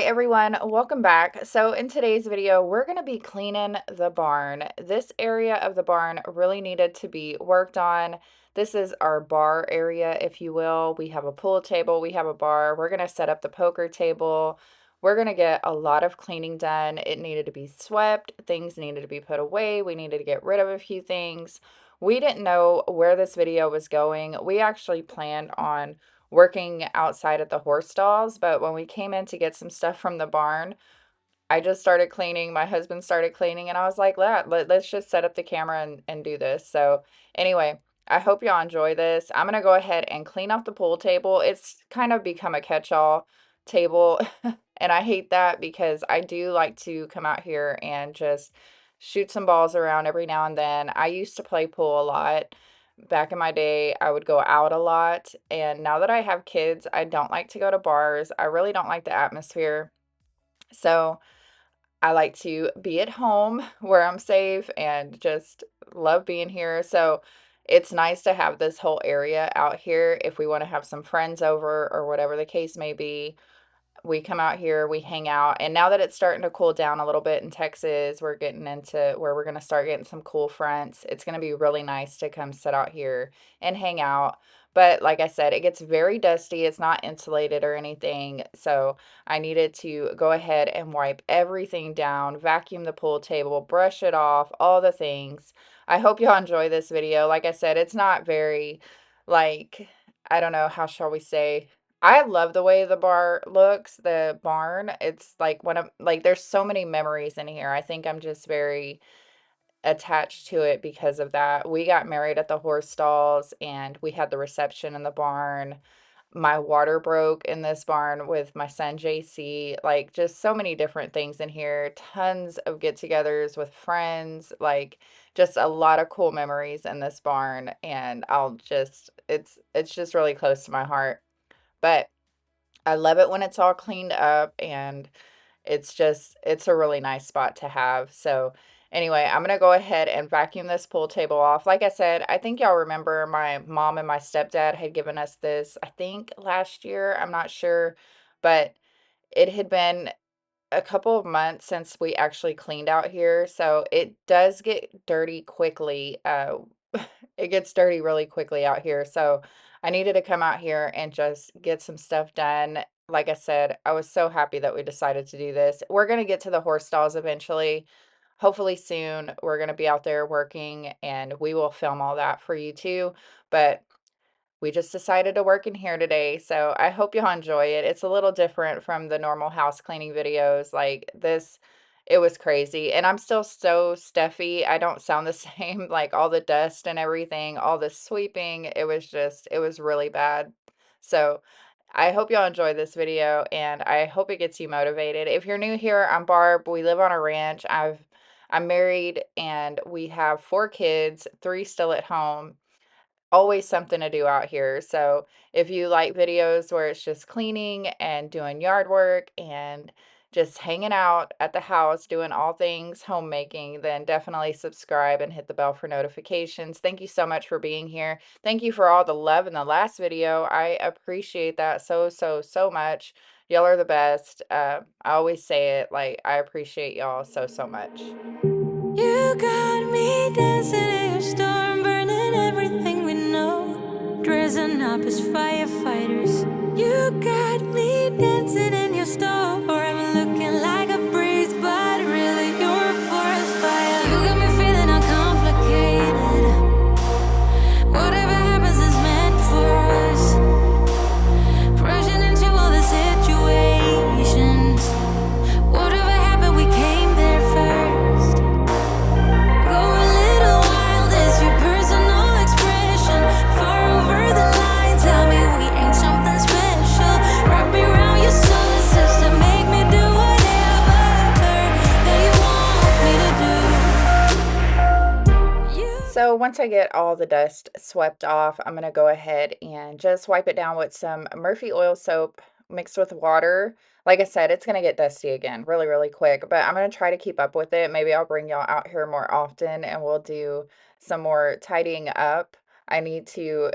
everyone, welcome back. So in today's video, we're going to be cleaning the barn. This area of the barn really needed to be worked on. This is our bar area, if you will. We have a pool table, we have a bar. We're going to set up the poker table. We're going to get a lot of cleaning done. It needed to be swept, things needed to be put away. We needed to get rid of a few things. We didn't know where this video was going. We actually planned on working outside at the horse stalls, but when we came in to get some stuff from the barn, I just started cleaning. My husband started cleaning, and I was like, let's just set up the camera and do this. So, anyway, I hope y'all enjoy this. I'm going to go ahead and clean off the pool table. It's kind of become a catch-all table, and I hate that because I do like to come out here and just shoot some balls around every now and then. I used to play pool a lot. Back in my day, I would go out a lot, and now that I have kids, I don't like to go to bars. I really don't like the atmosphere. So, I like to be at home where I'm safe and just love being here. So it's nice to have this whole area out here if we want to have some friends over or whatever the case may be. We come out here, we hang out, and now that it's starting to cool down a little bit in Texas, we're getting into where we're going to start getting some cool fronts. It's going to be really nice to come sit out here and hang out. But like I said, it gets very dusty. It's not insulated or anything. So I needed to go ahead and wipe everything down, vacuum the pool table, brush it off, all the things. I hope y'all enjoy this video. Like I said, it's not very, like, I don't know, how shall we say? I love the way the bar looks, the barn. It's like one of like there's so many memories in here. I think I'm just very attached to it because of that. We got married at the horse stalls and we had the reception in the barn. My water broke in this barn with my son JC. Like just so many different things in here. Tons of get-togethers with friends. Like just a lot of cool memories in this barn and it's just really close to my heart. But I love it when it's all cleaned up and it's a really nice spot to have. So anyway, I'm gonna go ahead and vacuum this pool table off. Like I said, I think y'all remember my mom and my stepdad had given us this, I think last year, I'm not sure, but it had been a couple of months since we actually cleaned out here, so it does get dirty quickly. It gets dirty really quickly out here, so I needed to come out here and just get some stuff done. Like I said, I was so happy that we decided to do this. We're going to get to the horse stalls eventually. Hopefully soon, we're going to be out there working and we will film all that for you too. But we just decided to work in here today, so I hope y'all enjoy it. It's a little different from the normal house cleaning videos. Like this, it was crazy. And I'm still so stuffy. I don't sound the same, like all the dust and everything, all the sweeping. It was really bad. So I hope y'all enjoy this video and I hope it gets you motivated. If you're new here, I'm Barb. We live on a ranch. I'm married and we have 4 kids, 3 still at home. Always something to do out here. So if you like videos where it's just cleaning and doing yard work and just hanging out at the house doing all things homemaking, then definitely subscribe and hit the bell for notifications. Thank you so much for being here. Thank you for all the love in the last video. I appreciate that so much. Y'all are the best. I always say it, like I appreciate y'all so much. You got me dancing in your storm, burning everything we know, dressing up as firefighters. You got me dancing in your storm, or I'm looking like a breeze, but really you're a forest fire. You got me feeling uncomplicated. Whatever happens is meant for us. Rushing into all the situations. Whatever happened, we came there first. Go a little wild, it's your personal expression. Far over the line, tell me we ain't something special. Wrap me around your solar system, make me do whatever that you want me to do. So once I get all the dust swept off, I'm going to go ahead and just wipe it down with some Murphy oil soap mixed with water. Like I said, it's going to get dusty again really quick, but I'm going to try to keep up with it. Maybe I'll bring y'all out here more often and we'll do some more tidying up. I need to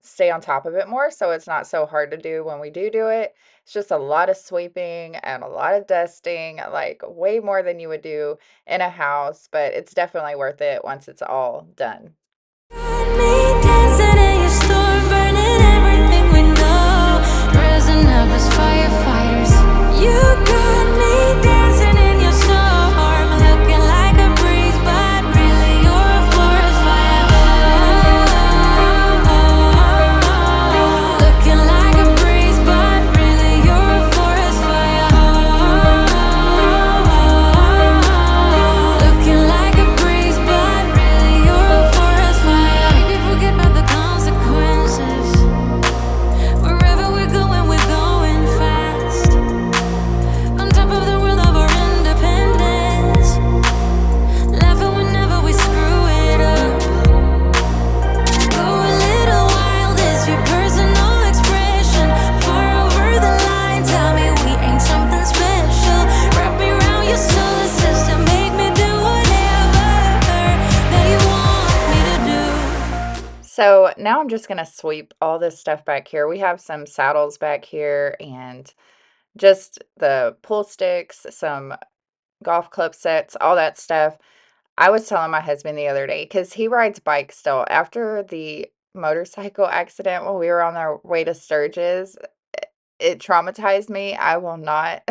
stay on top of it more so it's not so hard to do when we do it. It's just a lot of sweeping and a lot of dusting, like way more than you would do in a house, but it's definitely worth it once it's all done. So now I'm just gonna sweep all this stuff back here. We have some saddles back here and just the pull sticks, some golf club sets, all that stuff. I was telling my husband the other day because he rides bikes still. After the motorcycle accident when we were on our way to Sturgis, it traumatized me. I will not.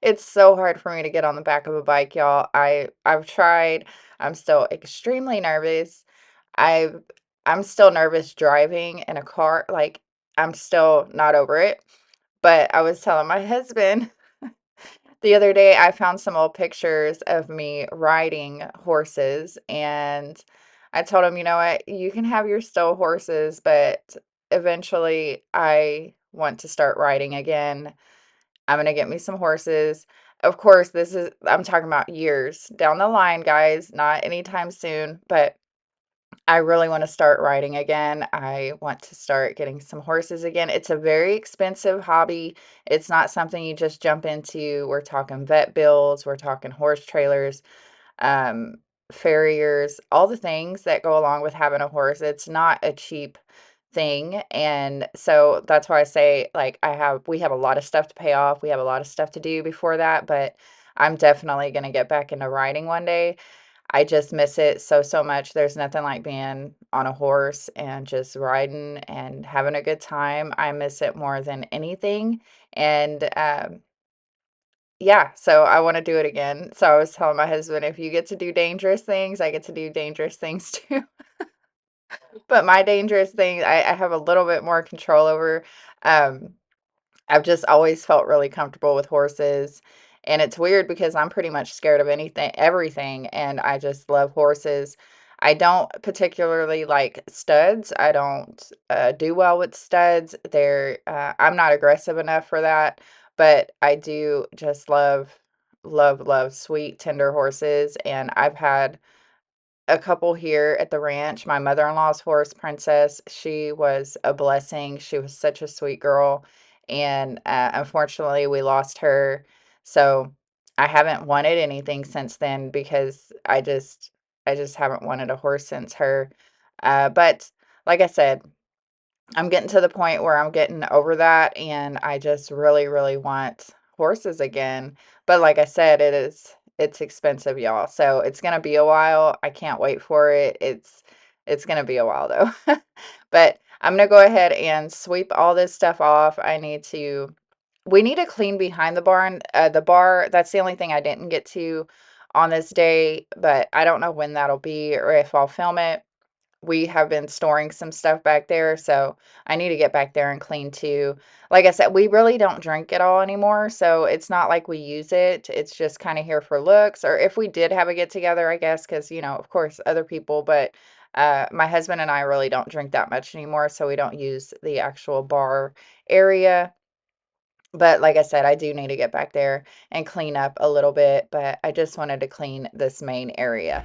It's so hard for me to get on the back of a bike, y'all. I've tried. I'm still extremely nervous. I've I'm still nervous driving in a car. Like I'm still not over it. But I was telling my husband the other day I found some old pictures of me riding horses and I told him, you know what, you can have your still horses, but eventually I want to start riding again. I'm gonna get me some horses. Of course, I'm talking about years down the line, guys, not anytime soon, but I really want to start riding again. I want to start getting some horses again. It's a very expensive hobby. It's not something you just jump into. We're talking vet bills, we're talking horse trailers, um, farriers, all the things that go along with having a horse. It's not a cheap thing. And so that's why I say, like, we have a lot of stuff to pay off. We have a lot of stuff to do before that, but I'm definitely going to get back into riding one day. I just miss it so, so much. There's nothing like being on a horse and just riding and having a good time. I miss it more than anything. And yeah, so I want to do it again. So I was telling my husband, if you get to do dangerous things, I get to do dangerous things too. But my dangerous thing, I have a little bit more control over. Um, I've just always felt really comfortable with horses. And it's weird because I'm pretty much scared of anything, everything, and I just love horses. I don't particularly like studs. I don't do well with studs. I'm not aggressive enough for that, but I do just love sweet, tender horses. And I've had a couple here at the ranch. My mother-in-law's horse, Princess, she was a blessing. She was such a sweet girl, and, unfortunately, we lost her, so I haven't wanted anything since then because I just haven't wanted a horse since her, but like I said, I'm getting to the point where I'm getting over that, and I just really, really want horses again. But like I said, it's expensive, y'all. So it's gonna be a while. I can't wait for it. It's gonna be a while though. But I'm gonna go ahead and sweep all this stuff off. We need to clean behind the barn. The bar, that's the only thing I didn't get to on this day, but I don't know when that'll be or if I'll film it. We have been storing some stuff back there, so I need to get back there and clean too. Like I said, we really don't drink it all anymore, so it's not like we use it. It's just kind of here for looks, or if we did have a get together, I guess, because, of course, other people, but my husband and I really don't drink that much anymore, so we don't use the actual bar area. But like I said, I do need to get back there and clean up a little bit, but I just wanted to clean this main area.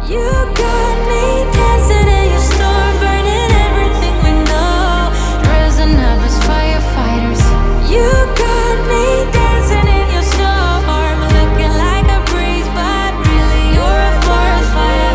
You got me dancing in your storm, burning everything we know, dressing up as firefighters. You got me dancing in your storm, looking like a breeze, but really you're a forest fire.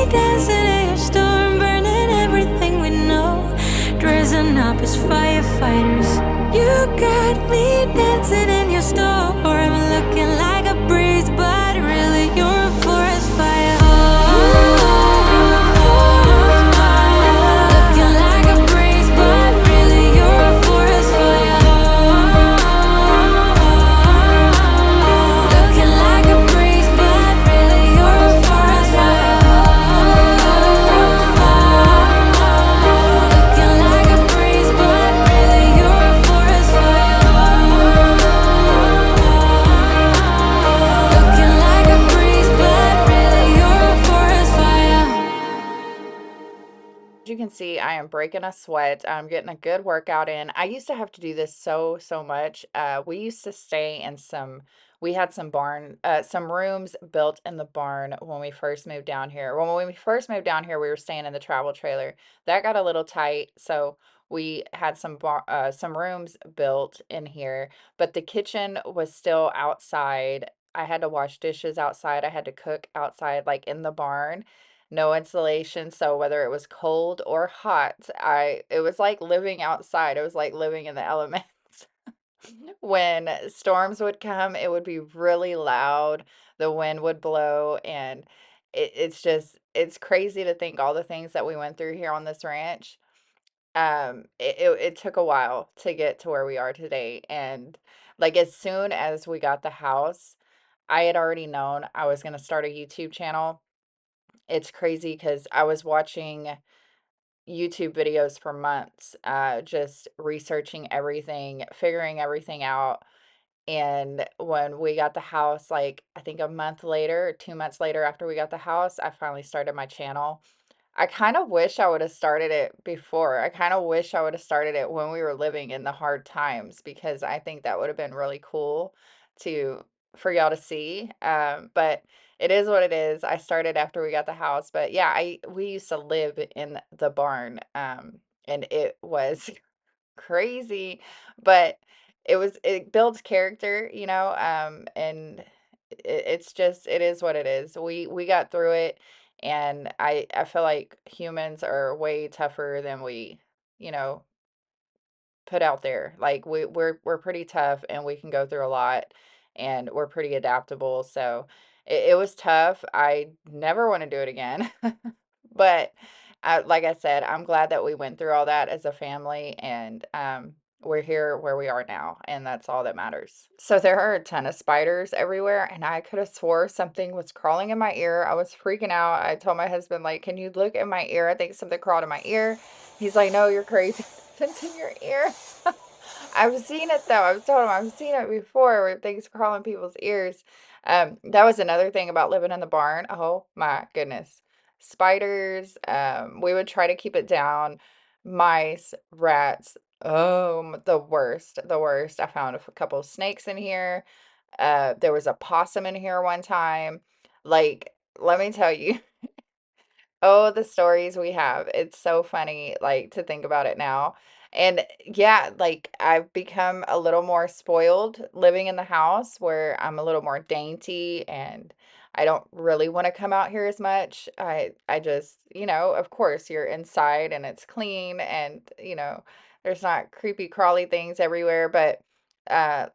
dancing in your storm, burning everything we know, dressing up as firefighters. You got me dancing in your storm, looking like a breeze, but really you're a forest fire. Looking like a breeze, but really you're a forest fire. Looking like a breeze, but really you're a forest fire. Looking like a breeze, but really you're a forest fire. Looking like a breeze, but really you're a forest fire. As you can see, I am breaking a sweat. I'm getting a good workout in. I used to have to do this so much. We used to stay in we had some rooms built in the barn when we first moved down here. When we first moved down here, we were staying in the travel trailer. That got a little tight, so we had some rooms built in here, but the kitchen was still outside. I had to wash dishes outside. I had to cook outside, like in the barn, no insulation, so whether it was cold or hot, I it was like living outside. It was like living in the elements. When storms would come, it would be really loud. The wind would blow, and it's crazy to think all the things that we went through here on this ranch. It took a while to get to where we are today, and like as soon as we got the house, I had already known I was going to start a YouTube channel. It's crazy because I was watching YouTube videos for months, just researching everything, figuring everything out. And when we got the house, like I think a month later, 2 months later after we got the house, I finally started my channel. I kind of wish I would have started it before. I kind of wish I would have started it when we were living in the hard times, because I think that would have been really cool to for y'all to see. But it is what it is. I started after we got the house, but yeah, I we used to live in the barn, and it was crazy, but it builds character, and it is what it is. We got through it, and I feel like humans are way tougher than we, you know, put out there. Like we're pretty tough, and we can go through a lot, and we're pretty adaptable. So it was tough. I never want to do it again. But like I said, I'm glad that we went through all that as a family, and we're here where we are now, and that's all that matters. So there are a ton of spiders everywhere, and I could have swore something was crawling in my ear. I was freaking out. I told my husband, like, can you look in my ear? I think something crawled in my ear. He's like, no, you're crazy. It's in your ear. I've seen it though. I've told him I've seen it before where things crawl in people's ears. That was another thing about living in the barn. Oh my goodness. Spiders, we would try to keep it down. Mice, rats, oh, the worst, the worst. I found a couple of snakes in here. There was a possum in here one time. Like, let me tell you, oh, the stories we have. It's so funny, like, to think about it now. And yeah, like, I've become a little more spoiled living in the house where I'm a little more dainty, and I don't really want to come out here as much. I just, of course, you're inside and it's clean, and, there's not creepy crawly things everywhere, but uh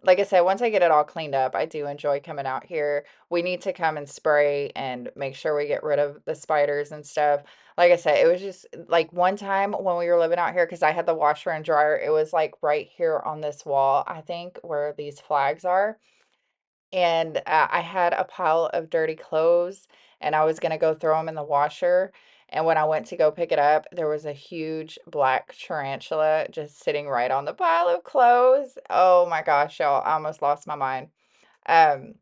like I said, once I get it all cleaned up, I do enjoy coming out here. We need to come and spray and make sure we get rid of the spiders and stuff. Like I said, it was just like one time when we were living out here, because I had the washer and dryer, it was like right here on this wall, I think, where these flags are. And I had a pile of dirty clothes, and I was going to go throw them in the washer. And when I went to go pick it up, there was a huge black tarantula just sitting right on the pile of clothes. Oh my gosh, y'all, I almost lost my mind. Um,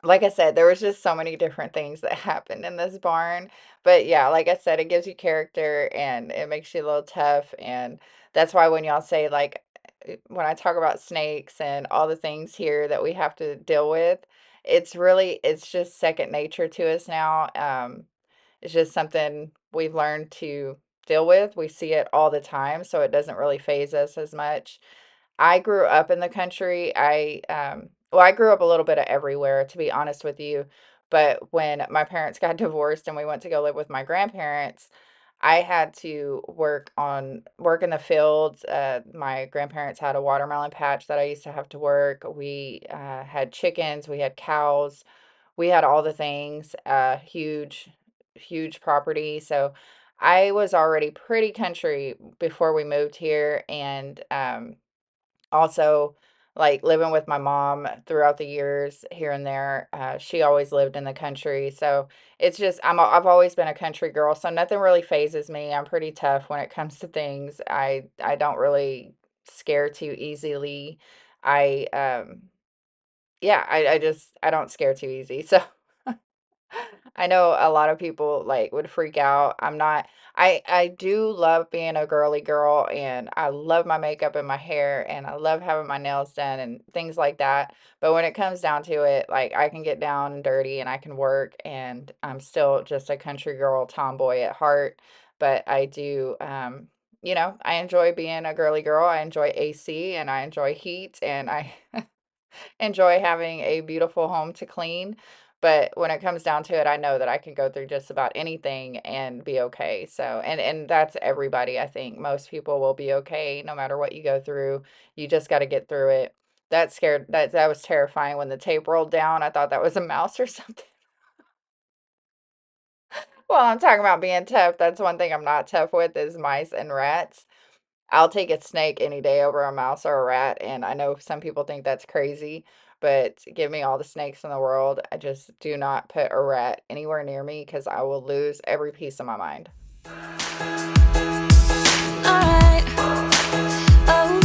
like I said, there was just so many different things that happened in this barn. But yeah, like I said, it gives you character, and it makes you a little tough. And that's why when y'all say, like, when I talk about snakes and all the things here that we have to deal with, it's just second nature to us now. It's just something we've learned to deal with. We see it all the time, so it doesn't really phase us as much. I grew up in the country. I grew up a little bit of everywhere, to be honest with you. But when my parents got divorced and we went to go live with my grandparents, I had to work in the fields. My grandparents had a watermelon patch that I used to have to work. We had chickens, we had cows, we had all the things, huge property. So I was already pretty country before we moved here, and also, like, living with my mom throughout the years here and there, she always lived in the country, so it's just I've always been a country girl, so nothing really phases me. I'm pretty tough when it comes to things. I don't really scare too easily. I, yeah, I just I don't scare too easy, so I know a lot of people, like, would freak out. I'm not I do love being a girly girl, and I love my makeup and my hair, and I love having my nails done and things like that, but when it comes down to it, like, I can get down and dirty and I can work, and I'm still just a country girl tomboy at heart, but I do, I enjoy being a girly girl. I enjoy AC, and I enjoy heat, and I enjoy having a beautiful home to clean. But when it comes down to it, I know that I can go through just about anything and be okay. So, and that's everybody. I think most people will be okay no matter what you go through. You just got to get through it. That was terrifying when the tape rolled down. I thought that was a mouse or something. Well, I'm talking about being tough. That's one thing I'm not tough with is mice and rats. I'll take a snake any day over a mouse or a rat, and I know some people think that's crazy, but give me all the snakes in the world. I just do not put a rat anywhere near me because I will lose every piece of my mind. Alright. Oh,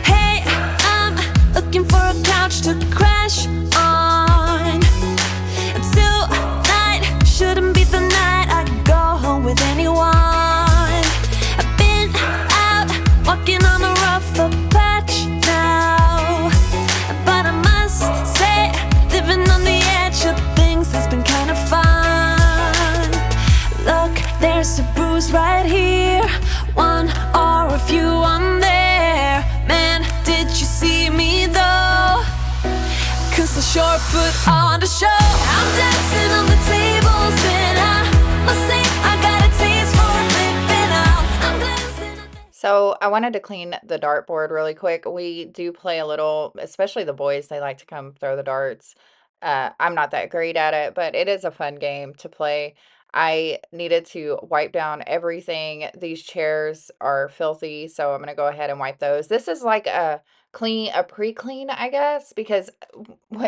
hey, I'm looking for a couch to crash on. Until night shouldn't be the night I go home with anyone. I've been out walking on a rougher patch now, but I must say, living on the edge of things has been kind of fun. Look, there's a bruise right here, one or a few on there. Man, did you see me though? 'Cause I sure put on the show. I'm dancing on the tables and I must say I got a taste for flipping out. I'm glancing at So I wanted to clean the dartboard really quick. We do play a little, especially the boys, they like to come throw the darts. I'm not that great at it, but it is a fun game to play. I needed to wipe down everything. These chairs are filthy, so I'm gonna go ahead and wipe those. This is like a pre-clean, I guess, because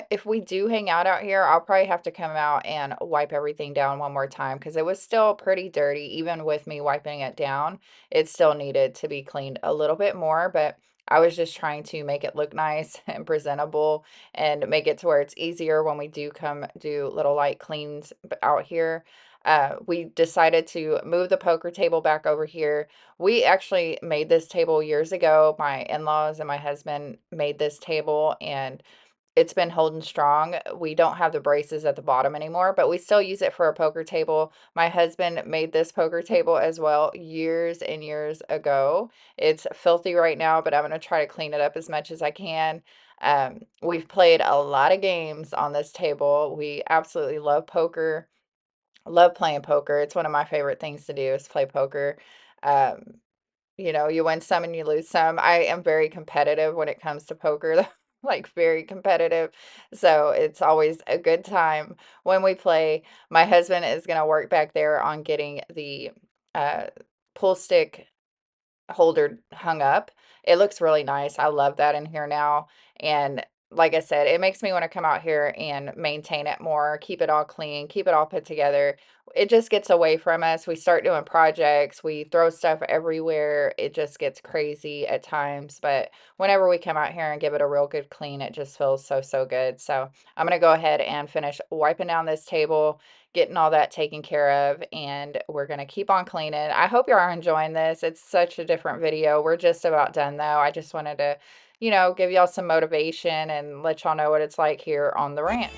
if we do hang out here, I'll probably have to come out and wipe everything down one more time because it was still pretty dirty, even with me wiping it down. It still needed to be cleaned a little bit more, but I was just trying to make it look nice and presentable and make it to where it's easier when we do come do little light cleans out here. We decided to move the poker table back over here. We actually made this table years ago. My in-laws and my husband made this table, and it's been holding strong. We don't have the braces at the bottom anymore, but we still use it for a poker table. My husband made this poker table as well years and years ago. It's filthy right now, but I'm going to try to clean it up as much as I can. We've played a lot of games on this table. We absolutely love poker. Love playing poker. It's one of my favorite things to do is play poker. Um, you win some and you lose some. I am very competitive when it comes to poker, though, like very competitive. So it's always a good time when we play. My husband is going to work back there on getting the uh, pool stick holder hung up. It looks really nice. I love that in here now. And like I said, it makes me want to come out here and maintain it more, keep it all clean, keep it all put together. It just gets away from us. We start doing projects, we throw stuff everywhere. It just gets crazy at times. But whenever we come out here and give it a real good clean, it just feels so, so good. So I'm going to go ahead and finish wiping down this table, getting all that taken care of, and we're going to keep on cleaning. I hope you are enjoying this. It's such a different video. We're just about done though. I just wanted to, give y'all some motivation and let y'all know what it's like here on the ranch.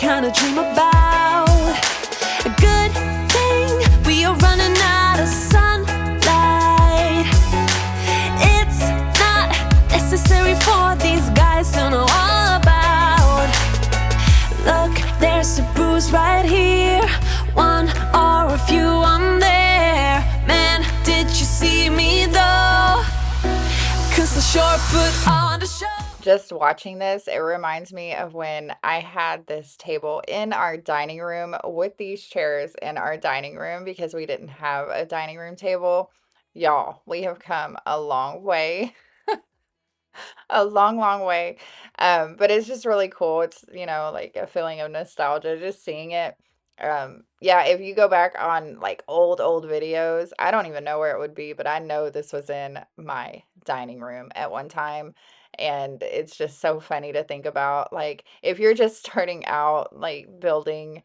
kind of dream about. A good thing we are running out of sunlight. It's not necessary for these guys to know all about. Look, there's a bruise right here, one or a few on there. Man, did you see me though? 'Cause the short foot on the show. Just watching this, it reminds me of when I had this table in our dining room with these chairs in our dining room because we didn't have a dining room table. Y'all, we have come a long way. A long, long way. But it's just really cool. It's, like a feeling of nostalgia just seeing it. Yeah, if you go back on like old videos, I don't even know where it would be, but I know this was in my dining room at one time. And it's just so funny to think about. Like, if you're just starting out, like building,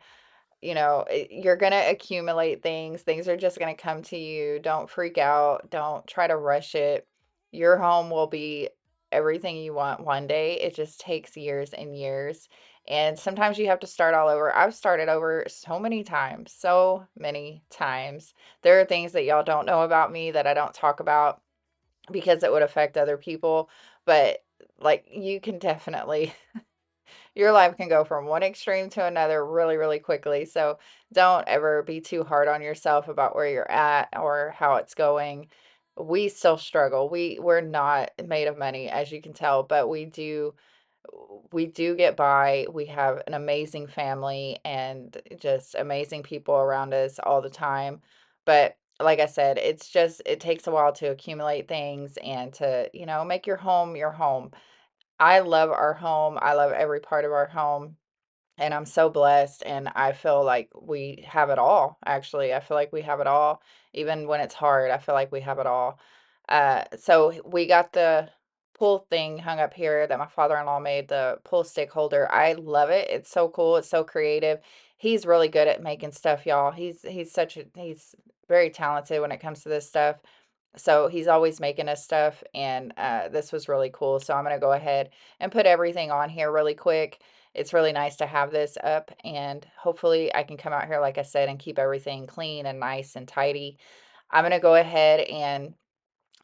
you're going to accumulate things. Things are just going to come to you. Don't freak out. Don't try to rush it. Your home will be everything you want one day. It just takes years and years. And sometimes you have to start all over. I've started over so many times, so many times. There are things that y'all don't know about me that I don't talk about because it would affect other people. But like, you can definitely your life can go from one extreme to another really, really quickly. So don't ever be too hard on yourself about where you're at or how it's going. We still struggle. We're not made of money, as you can tell, but we do get by. We have an amazing family and just amazing people around us all the time. But like I said, it takes a while to accumulate things and to, make your home your home. I love our home. I love every part of our home, and I'm so blessed, and I feel like we have it all, actually. I feel like we have it all. Even when it's hard, I feel like we have it all. So we got the pool thing hung up here that my father-in-law made, the pool stick holder. I love it. It's so cool. It's so creative. He's really good at making stuff, y'all. He's very talented when it comes to this stuff. So he's always making us stuff, and this was really cool. So I'm going to go ahead and put everything on here really quick. It's really nice to have this up, and hopefully I can come out here, like I said, and keep everything clean and nice and tidy. I'm going to go ahead and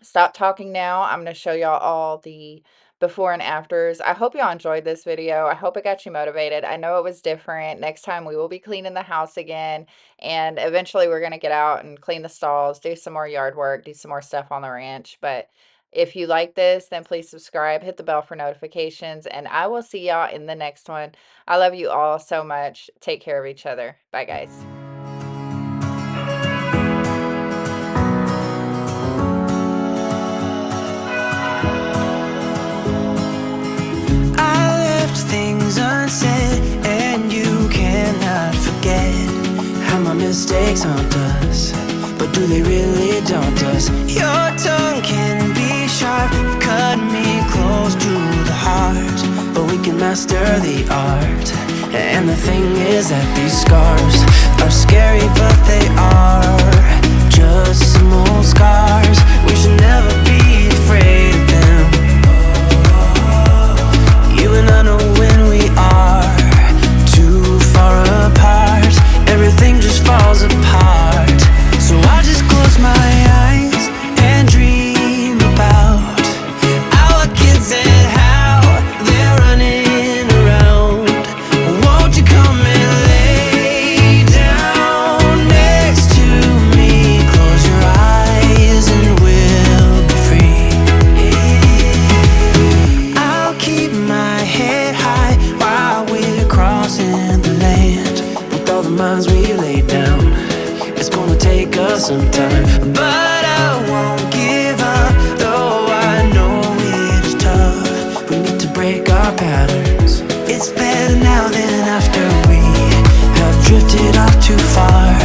stop talking now. I'm going to show y'all all the before and afters. I hope y'all enjoyed this video. I hope it got you motivated. I know it was different. Next time we will be cleaning the house again, and eventually we're going to get out and clean the stalls, do some more yard work, do some more stuff on the ranch. But if you like this, then please subscribe, hit the bell for notifications, and I will see y'all in the next one. I love you all so much. Take care of each other. Bye, guys. Things unsaid, and you cannot forget how my mistakes haunt us, but do they really daunt us? Your tongue can be sharp, cut me close to the heart, but we can master the art. And the thing is that these scars are scary, but they are just some old scars. We should never be afraid of them. You and I know when we are too far apart, everything just falls apart. So I just close my eyes and dream about our kids and how they're running around. Won't you come and lay down next to me? Close your eyes and we'll be free. I'll keep my head high while we're crossing the land. With all the miles we laid down, it's gonna take us some time, but I won't give up, though I know it is tough. We need to break our patterns. It's better now than after we have drifted off too far.